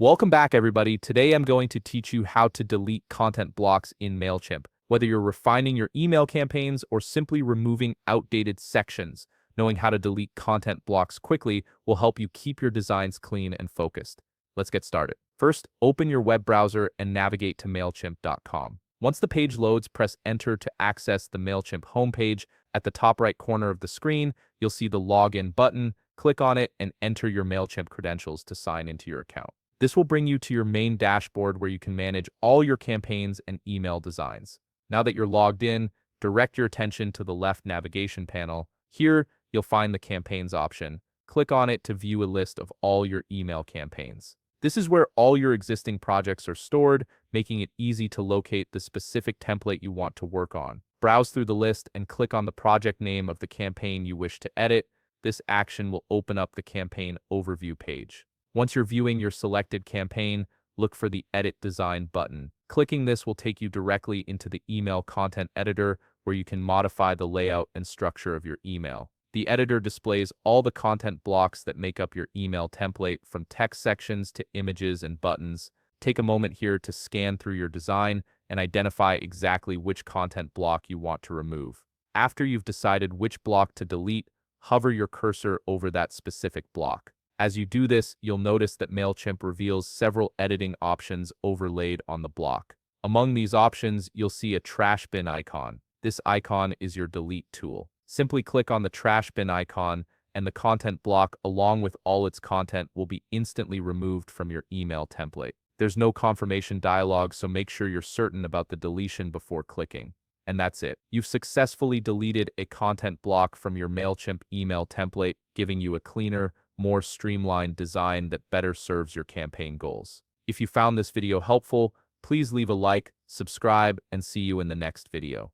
Welcome back, everybody. Today I'm going to teach you how to delete content blocks in Mailchimp. Whether you're refining your email campaigns or simply removing outdated sections, knowing how to delete content blocks quickly will help you keep your designs clean and focused. Let's get started. First, open your web browser and navigate to Mailchimp.com. Once the page loads, press Enter to access the Mailchimp homepage. At the top right corner of the screen, you'll see the Login button. Click on it and enter your Mailchimp credentials to sign into your account. This will bring you to your main dashboard where you can manage all your campaigns and email designs. Now that you're logged in, direct your attention to the left navigation panel. Here, you'll find the Campaigns option. Click on it to view a list of all your email campaigns. This is where all your existing projects are stored, making it easy to locate the specific template you want to work on. Browse through the list and click on the project name of the campaign you wish to edit. This action will open up the campaign overview page. Once you're viewing your selected campaign, look for the Edit Design button. Clicking this will take you directly into the email content editor where you can modify the layout and structure of your email. The editor displays all the content blocks that make up your email template, from text sections to images and buttons. Take a moment here to scan through your design and identify exactly which content block you want to remove. After you've decided which block to delete, hover your cursor over that specific block. As you do this, you'll notice that Mailchimp reveals several editing options overlaid on the block. Among these options, you'll see a trash bin icon. This icon is your delete tool. Simply click on the trash bin icon, and the content block, along with all its content, will be instantly removed from your email template. There's no confirmation dialog, so make sure you're certain about the deletion before clicking. And that's it. You've successfully deleted a content block from your Mailchimp email template, giving you a cleaner, more streamlined design that better serves your campaign goals. If you found this video helpful, please leave a like, subscribe, and see you in the next video.